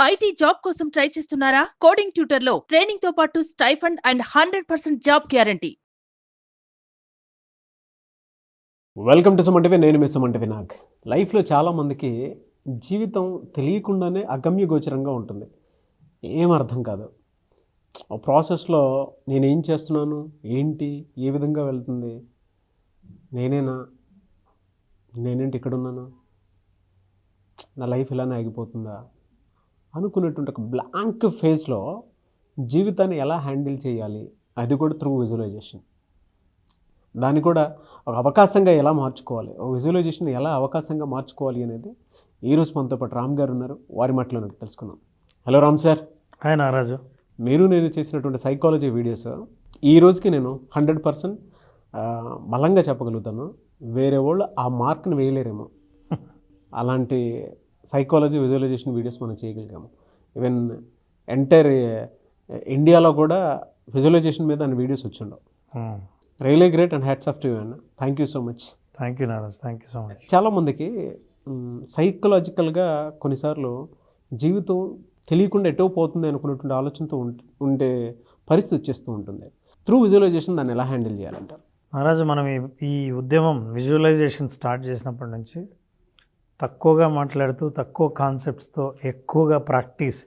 IT job కోసం try చేస్తున్నారా? Coding ట్యూటర్లో ట్రైనింగ్తో పాటు stipend and 100% job guarantee. Welcome to Suman. నేను మీ సుమన్ నాగ్. లైఫ్లో చాలామందికి జీవితం తెలియకుండానే అగమ్యగోచరంగా ఉంటుంది. ఏం అర్థం కాదు. ఆ ప్రాసెస్లో నేనేం చేస్తున్నాను, ఏంటి, ఏ విధంగా వెళ్తుంది, నేనేంటి ఇక్కడున్నాను, నా లైఫ్ ఇలానే ఆగిపోతుందా అనుకునేటువంటి ఒక బ్లాంక్ ఫేజ్లో జీవితాన్ని ఎలా హ్యాండిల్ చేయాలి, అది కూడా త్రూ విజువలైజేషన్. దాన్ని కూడా ఒక అవకాశంగా ఎలా మార్చుకోవాలి, ఒక విజువలైజేషన్ ఎలా అవకాశంగా మార్చుకోవాలి అనేది ఈరోజు మనతో పాటు రామ్ గారు ఉన్నారు. వారి మాటలో తెలుసుకుందాం. Hello Ram sir. హాయ్ నారాజు. నేను చేసినటువంటి సైకాలజీ వీడియోస్ ఈ రోజుకి నేను 100% బలంగా చెప్పగలుగుతాను. వేరే వాళ్ళు ఆ మార్క్ని వేయలేరేమో, అలాంటి సైకాలజీ విజువలైజేషన్ వీడియోస్ మనం చేయగలిగాము. ఈవెన్ ఎంటైర్ ఇండియాలో కూడా విజువలైజేషన్ మీద అన్ని వీడియోస్ వచ్చిండవు. Really great and hats off to you అన్న. Thank you so much. Thank you Naraj, thank you so much. చాలామందికి సైకలాజికల్గా కొన్నిసార్లు జీవితం తెలియకుండా ఎటో పోతుంది అనుకున్నటువంటి ఆలోచనతో ఉండే పరిస్థితి వచ్చేస్తూ ఉంటుంది. త్రూ విజువలైజేషన్ దాన్ని ఎలా హ్యాండిల్ చేయాలంటారు? నారాజు, మనం ఈ ఉద్యమం విజువలైజేషన్ స్టార్ట్ చేసినప్పటి నుంచి తక్కువగా మాట్లాడుతూ తక్కువ కాన్సెప్ట్స్తో ఎక్కువగా ప్రాక్టీస్,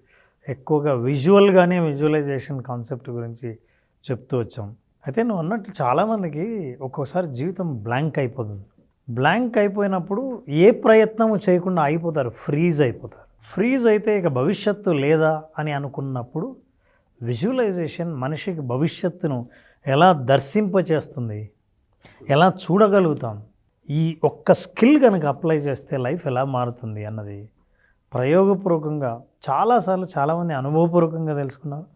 ఎక్కువగా విజువల్గానే విజువలైజేషన్ కాన్సెప్ట్ గురించి చెప్తూ వచ్చాం. అయితే నువ్వు అన్నట్టు చాలామందికి ఒక్కోసారి జీవితం బ్లాంక్ అయిపోతుంది. బ్లాంక్ అయిపోయినప్పుడు ఏ ప్రయత్నము చేయకుండా అయిపోతారు, ఫ్రీజ్ అయిపోతారు. ఫ్రీజ్ అయితే ఇక భవిష్యత్తు లేదా అని అనుకున్నప్పుడు విజువలైజేషన్ మనిషికి భవిష్యత్తును ఎలా దర్శింపచేస్తుంది, ఎలా చూడగలుగుతాం, ఈ ఒక్క స్కిల్ కనుక అప్లై చేస్తే లైఫ్ ఎలా మారుతుంది అన్నది ప్రయోగపూర్వకంగా చాలాసార్లు చాలామంది అనుభవపూర్వకంగా తెలుసుకున్నారు.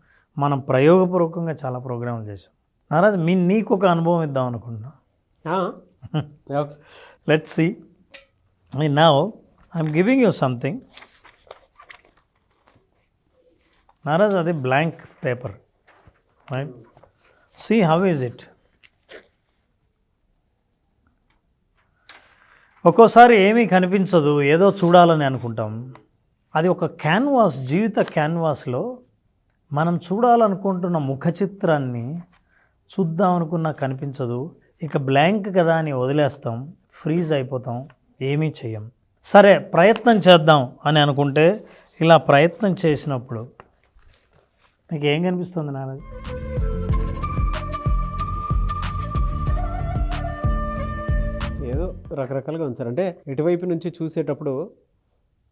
మనం ప్రయోగపూర్వకంగా చాలా ప్రోగ్రాంలు చేసాం. నారాజ్, నీకు ఒక అనుభవం ఇద్దాం అనుకుంటున్నా. Let's see. Now I'm giving you something. Naraj, అది blank paper, right? See how is it. ఒక్కోసారి ఏమీ కనిపించదు, ఏదో చూడాలని అనుకుంటాం. అది ఒక క్యాన్వాస్, జీవిత క్యాన్వాస్లో మనం చూడాలనుకుంటున్న ముఖ చిత్రాన్ని చూద్దాం అనుకున్నా కనిపించదు. ఇక బ్లాంక్ కదా అని వదిలేస్తాం, ఫ్రీజ్ అయిపోతాం, ఏమీ చెయ్యం. సరే ప్రయత్నం చేద్దాం అని అనుకుంటే ఇలా ప్రయత్నం చేసినప్పుడు నీకు ఏం కనిపిస్తుంది నారాజు? ఏదో రకరకాలుగా ఉంది సార్. అంటే ఇటువైపు నుంచి చూసేటప్పుడు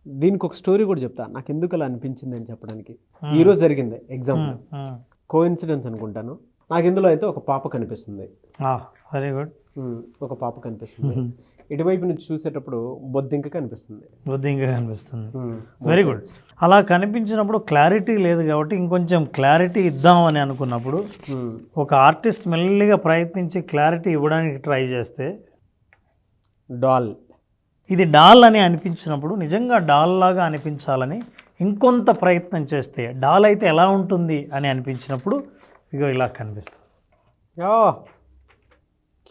దీనికి ఒక స్టోరీ కూడా చెప్తా, నాకు ఎందుకు అలా అనిపించింది అని చెప్పడానికి. ఈరోజు జరిగింది ఎగ్జాంపుల్, కోఇన్సిడెన్స్ అనుకుంటాను. నాకు ఇందులో అయితే ఒక పాప కనిపిస్తుంది. Very good. ఒక పాప కనిపిస్తుంది. ఇటువైపు నుంచి చూసేటప్పుడు బొద్దింక కనిపిస్తుంది. Very good. అలా కనిపించినప్పుడు క్లారిటీ లేదు కాబట్టి ఇంకొంచెం క్లారిటీ ఇద్దాం అని అనుకున్నప్పుడు ఒక ఆర్టిస్ట్ మెల్లిగా ప్రయత్నించి క్లారిటీ ఇవ్వడానికి ట్రై చేస్తే డాల్, ఇది డాల్ అని అనిపించినప్పుడు నిజంగా డాల్ లాగా అనిపించాలని ఇంకొంత ప్రయత్నం చేస్తే డాల్ అయితే ఎలా ఉంటుంది అని అనిపించినప్పుడు ఇగో ఇలా కనిపిస్తుంది.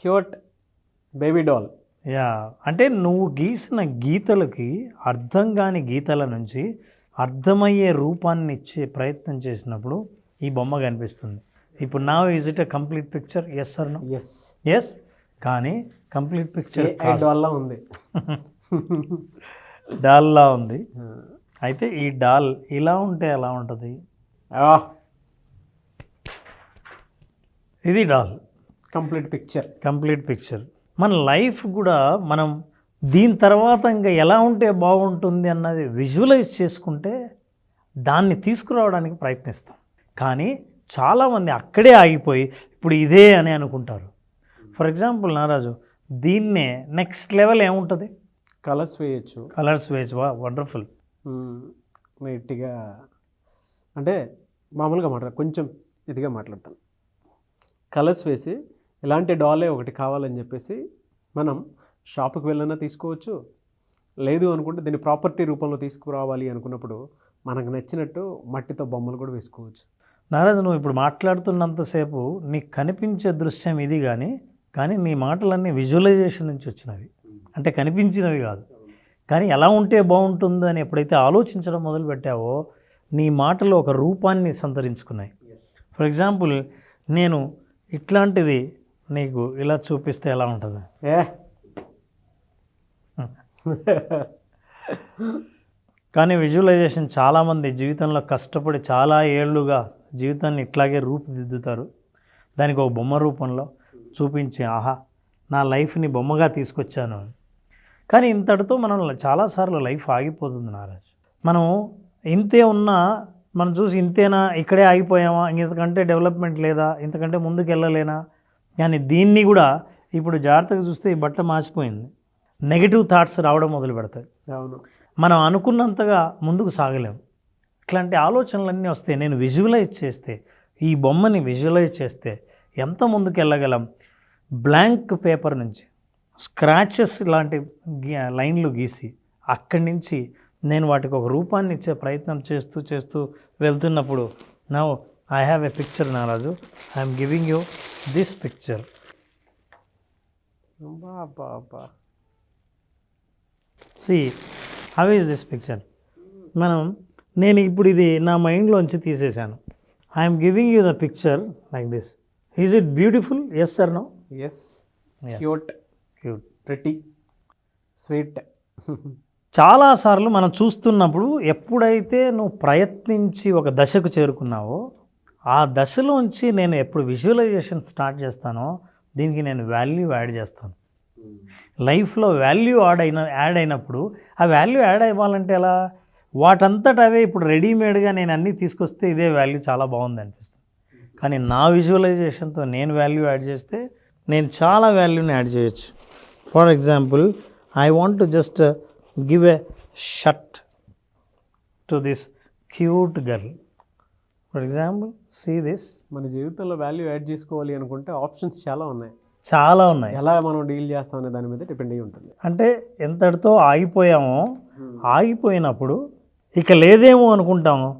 Cute baby doll. యా, అంటే నువ్వు గీసిన గీతలకి అర్థం కాని గీతల నుంచి అర్థమయ్యే రూపాన్ని ఇచ్చే ప్రయత్నం చేసినప్పుడు ఈ బొమ్మ కనిపిస్తుంది. ఇప్పుడు నా is it a complete picture? Yes or no? Yes. Yes. కానీ కంప్లీట్ పిక్చర్ డాల్లా ఉంది. డాల్లా ఉంది. అయితే ఈ డాల్ ఇలా ఉంటే ఎలా ఉంటుంది? ఇది doll, complete picture. Complete picture. మన లైఫ్ కూడా మనం దీని తర్వాత ఇంకా ఎలా ఉంటే బాగుంటుంది అన్నది విజువలైజ్ చేసుకుంటే దాన్ని తీసుకురావడానికి ప్రయత్నిస్తాం. కానీ చాలామంది అక్కడే ఆగిపోయి ఇప్పుడు ఇదే అని అనుకుంటారు. ఫర్ ఎగ్జాంపుల్ నారాజు, దీన్నే నెక్స్ట్ లెవెల్ ఏముంటుంది? కలర్స్ వేయచ్చు. కలర్స్ వేయచ్చు. వండర్ఫుల్. నీట్గా, అంటే మామూలుగా కొంచెం ఇదిగా మాట్లాడతాను. కలర్స్ వేసి ఇలాంటి డాలే ఒకటి కావాలని చెప్పేసి మనం షాప్కి వెళ్ళినా తీసుకోవచ్చు. లేదు అనుకుంటే దీన్ని ప్రాపర్టీ రూపంలో తీసుకురావాలి అనుకున్నప్పుడు మనకు నచ్చినట్టు మట్టితో బొమ్మలు కూడా వేసుకోవచ్చు. నారాజు, నువ్వు ఇప్పుడు మాట్లాడుతున్నంతసేపు నీకు కనిపించే దృశ్యం ఇది, కానీ నీ మాటలన్నీ విజువలైజేషన్ నుంచి వచ్చినవి, అంటే కనిపించినవి కాదు. కానీ ఎలా ఉంటే బాగుంటుందో అని ఎప్పుడైతే ఆలోచించడం మొదలుపెట్టావో నీ మాటలు ఒక రూపాన్ని సంతరించుకున్నాయి. ఫర్ ఎగ్జాంపుల్, నేను ఇట్లాంటిది నీకు ఇలా చూపిస్తే ఎలా ఉంటుంది? కానీ విజువలైజేషన్ చాలామంది జీవితంలో కష్టపడి చాలా ఏళ్ళుగా జీవితాన్ని ఇట్లాగే రూపుదిద్దుతారు. దానికి ఒక బొమ్మ రూపంలో చూపించి, ఆహా నా లైఫ్ని బొమ్మగా తీసుకొచ్చాను. కానీ ఇంతటితో మనం చాలాసార్లు లైఫ్ ఆగిపోతుంది నారాజ్. మనం ఇంతే ఉన్నా మనం చూసి ఇంతేనా, ఇక్కడే ఆగిపోయామా, ఇంతకంటే డెవలప్మెంట్ లేదా, ఇంతకంటే ముందుకు వెళ్ళలేనా. కానీ దీన్ని కూడా ఇప్పుడు జాగ్రత్తగా చూస్తే ఈ బట్ట మార్చిపోయింది, నెగిటివ్ థాట్స్ రావడం మొదలు పెడతాయి. అవును, మనం అనుకున్నంతగా ముందుకు సాగలేము. ఇట్లాంటి ఆలోచనలన్నీ వస్తే, నేను విజువలైజ్ చేస్తే, ఈ బొమ్మని విజువలైజ్ చేస్తే ఎంత ముందుకు వెళ్ళగలం. బ్లాంక్ పేపర్ నుంచి స్క్రాచెస్ లాంటి లైన్లు గీసి అక్కడి నుంచి నేను వాటికి ఒక రూపాన్ని ఇచ్చే ప్రయత్నం చేస్తూ చేస్తూ వెళ్తున్నప్పుడు, now I have a picture Naraj, I'm giving you this picture. See how is this picture? నేను ఇప్పుడు ఇది నా మైండ్లోంచి తీసేశాను. I'm giving you the picture like this. Is it beautiful? Yes or no? Yes. Cute, pretty, sweet. చాలాసార్లు మనం చూస్తున్నప్పుడు, ఎప్పుడైతే నువ్వు ప్రయత్నించి ఒక దశకు చేరుకున్నావో, ఆ దశలోంచి నేను ఎప్పుడు విజువలైజేషన్ స్టార్ట్ చేస్తానో దీనికి నేను వాల్యూ యాడ్ చేస్తాను. లైఫ్లో వాల్యూ యాడ్ అయినప్పుడు, ఆ వాల్యూ యాడ్ అవ్వాలంటే ఎలా? వాటంతట అవే ఇప్పుడు రెడీమేడ్గా నేను అన్నీ తీసుకొస్తే ఇదే వాల్యూ చాలా బాగుంది అనిపిస్తుంది. కానీ నా విజువలైజేషన్తో నేను వాల్యూ యాడ్ చేస్తే నేను చాలా వాల్యూని యాడ్ చేయొచ్చు. For example, I want to just give a shirt to this cute girl. For example, see this. మన జీవితంలో వాల్యూ యాడ్ చేసుకోవాలి అనుకుంటే ఆప్షన్స్ చాలా ఉన్నాయి. ఎలా మనం డీల్ చేస్తాం అనే దాని మీద డిపెండ్ అయ్యి ఉంటుంది. అంటే ఎంతటితో ఆగిపోయామో, ఆగిపోయినప్పుడు ఇక లేదేమో అనుకుంటాము.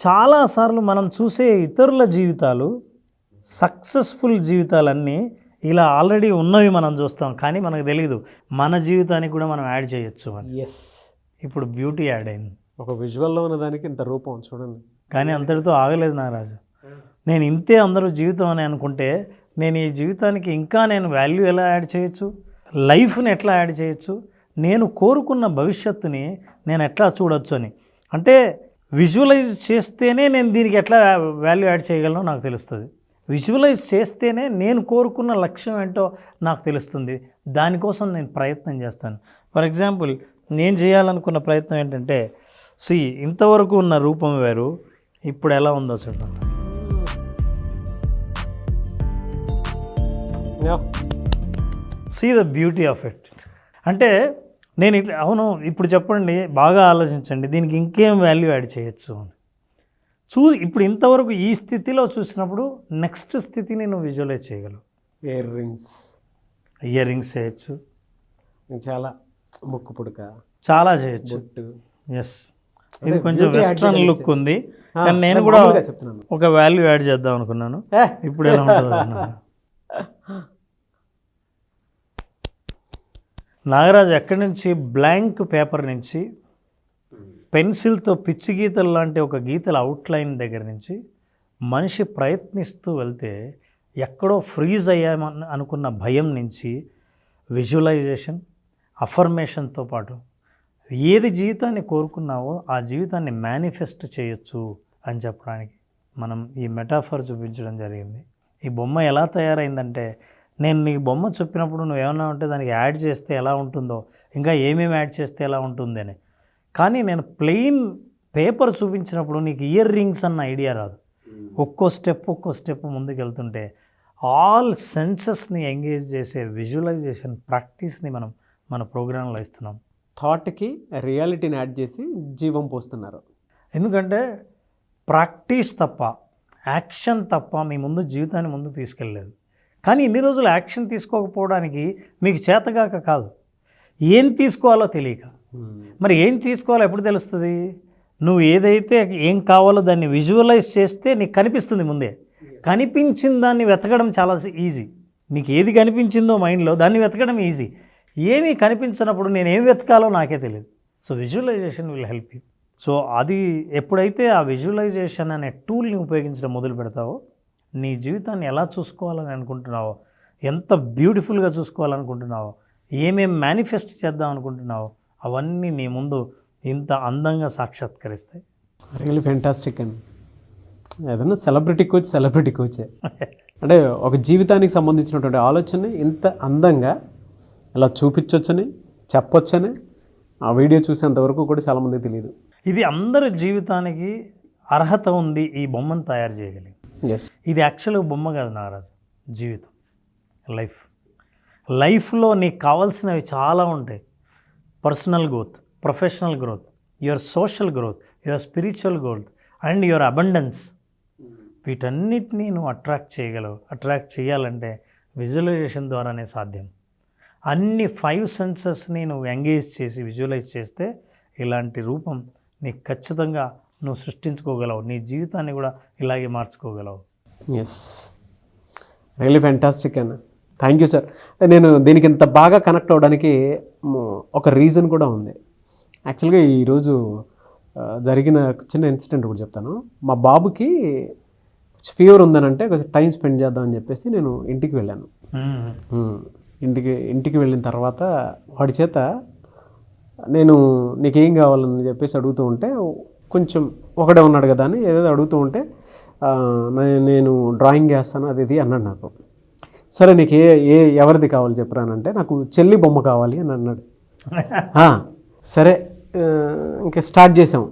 చాలాసార్లు మనం చూసే ఇతరుల జీవితాలు, సక్సెస్ఫుల్ జీవితాలన్నీ ఇలా ఆల్రెడీ ఉన్నవి మనం చూస్తాం. కానీ మనకు తెలియదు మన జీవితానికి కూడా మనం యాడ్ చేయొచ్చు అని. ఎస్, ఇప్పుడు బ్యూటీ యాడ్ అయింది. ఒక విజువల్లో ఉన్న దానికి ఇంత రూపం చూడండి. కానీ అంతటితో ఆగలేదు నారాజు. నేను ఇంతే అందరూ జీవితం అని అనుకుంటే, నేను ఈ జీవితానికి ఇంకా నేను వాల్యూ ఎలా యాడ్ చేయొచ్చు, లైఫ్ని ఎట్లా యాడ్ చేయొచ్చు, నేను కోరుకున్న భవిష్యత్తుని నేను ఎట్లా చూడొచ్చు అని. అంటే విజువలైజ్ చేస్తేనే నేను దీనికి ఎట్లా వాల్యూ యాడ్ చేయగలను నాకు తెలుస్తుంది. విజువలైజ్ చేస్తేనే నేను కోరుకున్న లక్ష్యం ఏంటో నాకు తెలుస్తుంది. దానికోసం నేను ప్రయత్నం చేస్తాను. ఫర్ ఎగ్జాంపుల్, నేను చేయాలనుకున్న ప్రయత్నం ఏంటంటే, ఇంతవరకు ఉన్న రూపం వేరు, ఇప్పుడు ఎలా ఉందో చూడండి. See the beauty of it. అంటే నేను ఇట్లా, అవును ఇప్పుడు చెప్పండి, బాగా ఆలోచించండి, దీనికి ఇంకేం వాల్యూ యాడ్ చేయొచ్చు అని. ఇప్పుడు ఇంతవరకు ఈ స్థితిలో చూసినప్పుడు నెక్స్ట్ స్థితిని నువ్వు విజువలైజ్ చేయగలవు. ఇయర్ రింగ్స్ చేయొచ్చు, చాలా ముక్కు పుడక, చాలా చేయొచ్చు. ఎస్, ఇది కొంచెం వెస్ట్రన్ లుక్ ఉంది, కానీ నేను కూడా ఒక వాల్యూ యాడ్ చేద్దాం అనుకున్నాను. ఇప్పుడు ఎలా ఉంటుంది అన్నాను. నాగరాజు ఎక్కడి నుంచి బ్లాంక్ పేపర్ నుంచి పెన్సిల్తో పిచ్చి గీతలు లాంటి ఒక గీతల అవుట్లైన్ దగ్గర నుంచి మనిషి ప్రయత్నిస్తూ వెళ్తే ఎక్కడో ఫ్రీజ్ అయ్యామని అనుకున్న భయం నుంచి విజువలైజేషన్, అఫర్మేషన్తో పాటు ఏది జీవితాన్ని కోరుకున్నావో ఆ జీవితాన్ని మేనిఫెస్ట్ చేయొచ్చు అని చెప్పడానికి మనం ఈ మెటాఫర్ చూపించడం జరిగింది. ఈ బొమ్మ ఎలా తయారైందంటే, నేను నీకు బొమ్మ చెప్పినప్పుడు నువ్వు ఏమన్నా ఉంటే దానికి యాడ్ చేస్తే ఎలా ఉంటుందో, ఇంకా ఏమేమి యాడ్ చేస్తే ఎలా ఉంటుంది అని. కానీ నేను ప్లెయిన్ పేపర్ చూపించినప్పుడు నీకు ఇయర్ రింగ్స్ అన్న ఐడియా రాదు. ఒక్కో స్టెప్ ముందుకు వెళ్తుంటే ఆల్ సెన్సెస్ని ఎంగేజ్ చేసే విజువలైజేషన్ ప్రాక్టీస్ని మనం మన ప్రోగ్రాంలో ఇస్తున్నాం. థాట్కి రియాలిటీని యాడ్ చేసి జీవం పోస్తున్నారు. ఎందుకంటే ప్రాక్టీస్ తప్ప, యాక్షన్ తప్ప మీ ముందు జీవితాన్ని ముందుకు తీసుకెళ్ళలేదు. కానీ ఇన్ని రోజులు యాక్షన్ తీసుకోకపోవడానికి మీకు చేతగాక కాదు, ఏం తీసుకోవాలో తెలియక. మరి ఏం తీసుకోవాలో ఎప్పుడు తెలుస్తుంది? నువ్వు ఏదైతే ఏం కావాలో దాన్ని విజువలైజ్ చేస్తే నీకు కనిపిస్తుంది ముందే. కనిపించిన దాన్ని వెతకడం చాలా ఈజీ. నీకు ఏది కనిపించిందో మైండ్లో దాన్ని వెతకడం ఈజీ. ఏమీ కనిపించినప్పుడు నేను ఏం వెతకాలో నాకే తెలియదు. So visualization will help you. So అది ఎప్పుడైతే ఆ విజువలైజేషన్ అనే టూల్ని ఉపయోగించడం మొదలు పెడతావో, నీ జీవితాన్ని ఎలా చూసుకోవాలని అనుకుంటున్నావో, ఎంత బ్యూటిఫుల్గా చూసుకోవాలనుకుంటున్నావో, ఏమేం మేనిఫెస్ట్ చేద్దాం అనుకుంటున్నావో, అవన్నీ నీ ముందు ఇంత అందంగా సాక్షాత్కరిస్తాయి. రియల్లీ ఫెంటాస్టిక్ అండి. ఏదన్నా సెలబ్రిటీ కోచే అంటే ఒక జీవితానికి సంబంధించినటువంటి ఆలోచనని ఇంత అందంగా ఇలా చూపించవచ్చని చెప్పొచ్చని ఆ వీడియో చూసేంతవరకు కూడా చాలామందికి తెలియదు. ఇది అందరి జీవితానికి అర్హత ఉంది ఈ బొమ్మను తయారు చేయగలిగి. ఎస్, ఇది యాక్చువల్గా బొమ్మ కాదు నాగరాజు, జీవితం, లైఫ్లో నీకు కావాల్సినవి చాలా ఉంటాయి. Personal growth, professional growth, your social growth, your spiritual growth and your abundance. వీటన్నిటినీ నువ్వు అట్రాక్ట్ చేయాలంటే విజువలైజేషన్ ద్వారానే సాధ్యం. అన్ని 5 సెన్సెస్ని నువ్వు ఎంగేజ్ చేసి విజువలైజ్ చేస్తే ఇలాంటి రూపం నీకు ఖచ్చితంగా నువ్వు సృష్టించుకోగలవు. నీ జీవితాన్ని కూడా ఇలాగే మార్చుకోగలవు. ఎస్, రియల్లీ ఫ్యాంటాస్టిక్ అన్న. Thank you sir. నేను దీనికి ఇంత బాగా కనెక్ట్ అవ్వడానికి ఒక రీజన్ కూడా ఉంది. యాక్చువల్గా ఈరోజు జరిగిన చిన్న ఇన్సిడెంట్ కూడా చెప్తాను. మా బాబుకి ఫీవర్ ఉందనంటే కొంచెం టైం స్పెండ్ చేద్దామని చెప్పేసి నేను ఇంటికి వెళ్ళాను. ఇంటికి వెళ్ళిన తర్వాత వాడి చేత నేను నీకేం కావాలని చెప్పేసి అడుగుతూ ఉంటే, కొంచెం ఒకడే ఉన్నాడు కదా అని ఏదేదో అడుగుతూ ఉంటే నేను డ్రాయింగ్ చేస్తాను అది ఇది అన్నాడు నాకు. సరే నీకు ఎవరిది కావాలి చెప్పరానంటే నాకు చెల్లి బొమ్మ కావాలి అని అన్నాడు. సరే ఇంకా స్టార్ట్ చేసాం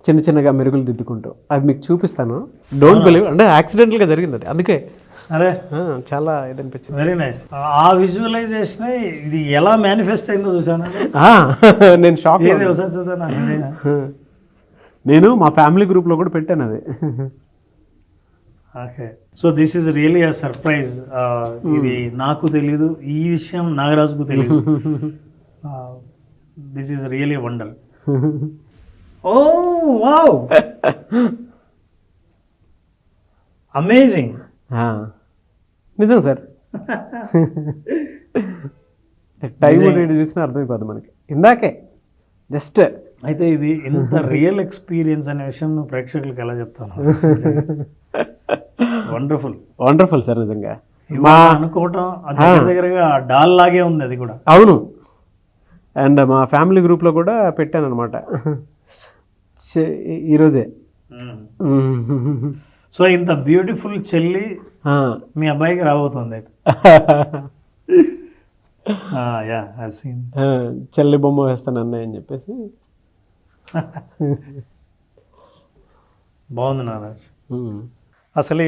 చిన్నగా మెరుగులు దిద్దుకుంటూ. అది మీకు చూపిస్తాను. డోంట్ బిలీవ్, అంటే యాక్సిడెంటల్గా జరిగింది అది, అందుకే అరే చాలా ఇదనిపించింది. Very nice. ఆ విజువలైజేషన్ ఇది ఎలా మేనిఫెస్ట్ అయిందో చూసాను నేను షాక్. నేను మా ఫ్యామిలీ గ్రూప్లో కూడా పెట్టాను అది. Okay, so this is really a surprise. ఇది నాకు తెలీదు, ఈ విషయం నాగరాజుకు తెలీదు. This is really wonder. Oh wow, amazing. నిజం సార్, టైం చూసినా అర్థమైపోద్ది మనకి ఇందాకే జస్ట్. అయితే ఇది ఎంత రియల్ ఎక్స్పీరియన్స్ అనే విషయం నువ్వు ప్రేక్షకులకు ఎలా చెప్తాను? వండర్ఫుల్ సార్, నిజంగా మా అనుకోవటం దగ్గరగా డాల్ లాగే ఉంది అది కూడా. అవును, అండ్ మా ఫ్యామిలీ గ్రూప్లో కూడా పెట్టాను అనమాట ఈరోజే. సో ఇంత బ్యూటిఫుల్ చెల్లి మీ అబ్బాయికి రాబోతుంది. చెల్లి బొమ్మ వేస్తాను అన్నయ్య అని చెప్పేసి. బాగుంది నారాజ్. అసలు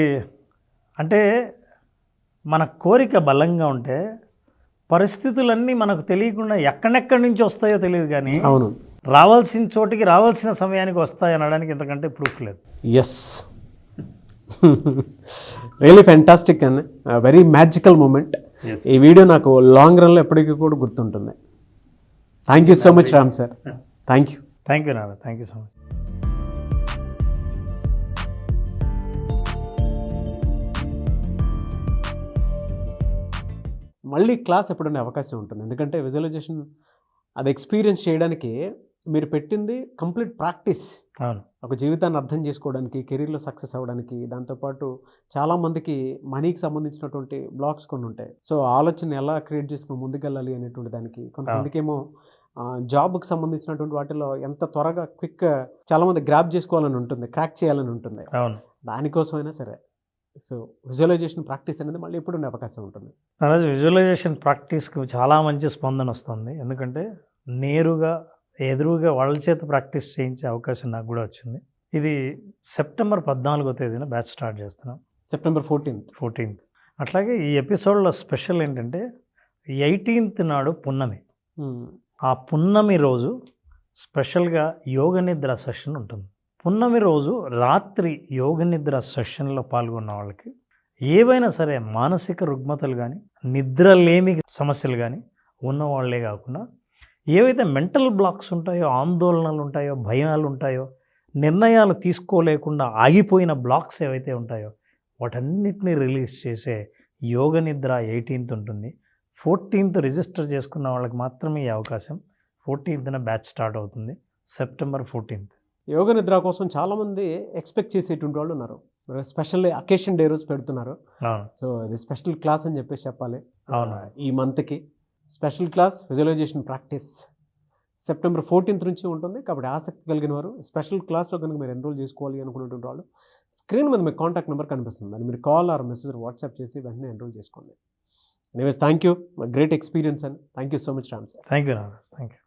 అంటే మన కోరిక బలంగా ఉంటే పరిస్థితులన్నీ మనకు తెలియకుండా ఎక్కడెక్కడి నుంచి వస్తాయో తెలియదు, కానీ అవును, రావాల్సిన చోటికి రావాల్సిన సమయానికి వస్తాయి అనడానికి ఇంతకంటే ప్రూఫ్ లేదు. Yes, really fantastic and very magical moment. ఈ వీడియో నాకు లాంగ్ రన్లో ఎప్పటికీ కూడా గుర్తుంటుంది. Thank you so much Ram sir. Thank you నాన్న, థ్యాంక్ యూ సో మచ్. మళ్ళీ క్లాస్ ఎప్పుడైనా అవకాశం ఉంటుంది, ఎందుకంటే విజువలైజేషన్ అది ఎక్స్పీరియన్స్ చేయడానికి మీరు పెట్టింది కంప్లీట్ ప్రాక్టీస్. అవును, ఒక జీవితాన్ని అర్థం చేసుకోవడానికి, కెరీర్లో సక్సెస్ అవ్వడానికి, దాంతోపాటు చాలామందికి మనీకి సంబంధించినటువంటి బ్లాక్స్ కొన్ని ఉంటాయి. సో ఆలోచన ఎలా క్రియేట్ చేసుకుని ముందుకెళ్ళాలి అనేటువంటి దానికి, కొంతమందికి ఏమో జాబ్కి సంబంధించినటువంటి వాటిలో ఎంత త్వరగా క్విక్ చాలామంది గ్రాప్ చేసుకోవాలని ఉంటుంది, క్రాక్ చేయాలని ఉంటుంది. అవును, దానికోసమైనా సరే సో విజువలైజేషన్ ప్రాక్టీస్ అనేది మళ్ళీ ఎప్పుడు ఉండే అవకాశం ఉంటుంది. అలాగే విజువలైజేషన్ ప్రాక్టీస్కి చాలా మంచి స్పందన వస్తుంది, ఎందుకంటే నేరుగా ఎదురుగా వాళ్ళ చేత ప్రాక్టీస్ చేయించే అవకాశం నాకు కూడా వచ్చింది. ఇది సెప్టెంబర్ 14వ తేదీన బ్యాచ్ స్టార్ట్ చేస్తున్నాం. September 14th. అట్లాగే ఈ ఎపిసోడ్లో స్పెషల్ ఏంటంటే 18th నాడు పున్నమి. ఆ పున్నమి రోజు స్పెషల్గా యోగ నిద్ర సెషన్ ఉంటుంది. పున్నమి రోజు రాత్రి యోగ నిద్ర సెషన్లో పాల్గొన్న వాళ్ళకి ఏవైనా సరే మానసిక రుగ్మతలు కానీ, నిద్రలేమి సమస్యలు కానీ ఉన్నవాళ్లే కాకుండా ఏవైతే మెంటల్ బ్లాక్స్ ఉంటాయో, ఆందోళనలు ఉంటాయో, భయాలు ఉంటాయో, నిర్ణయాలు తీసుకోలేకుండా ఆగిపోయిన బ్లాక్స్ ఏవైతే ఉంటాయో వాటన్నిటినీ రిలీజ్ చేసే యోగ నిద్ర 18th ఉంటుంది. 14th రిజిస్టర్ చేసుకున్న వాళ్ళకి మాత్రమే ఈ అవకాశం. 14th బ్యాచ్ స్టార్ట్ అవుతుంది, సెప్టెంబర్ 14th. యోగ నిద్ర కోసం చాలామంది ఎక్స్పెక్ట్ చేసేటువంటి వాళ్ళు ఉన్నారు. స్పెషల్ అకేషన్ డే రోజు పెడుతున్నారు. అవును సో ఇది స్పెషల్ క్లాస్ అని చెప్పేసి చెప్పాలి. అవును. ఈ మంత్కి special class visualization practice September 14th నుంచి ఉంటుంది. కాబట్టి ఆసక్తి కలిగిన వారు స్పెషల్ క్లాస్లో కనుక మీరు ఎన్రోల్ చేసుకోవాలి అనుకునేటువంటి వాళ్ళు స్క్రీన్ మీద మీకు కాంటాక్ట్ నెంబర్ కనిపిస్తుంది, దాన్ని మీరు కాల్ ఆర్ మెసేజ్ వాట్సాప్ చేసి వెంటనే ఎన్రోల్ చేసుకోండి. Anyways thank you, great experience and thank you so much Ram sir. Thank you Nagaraj, thank you.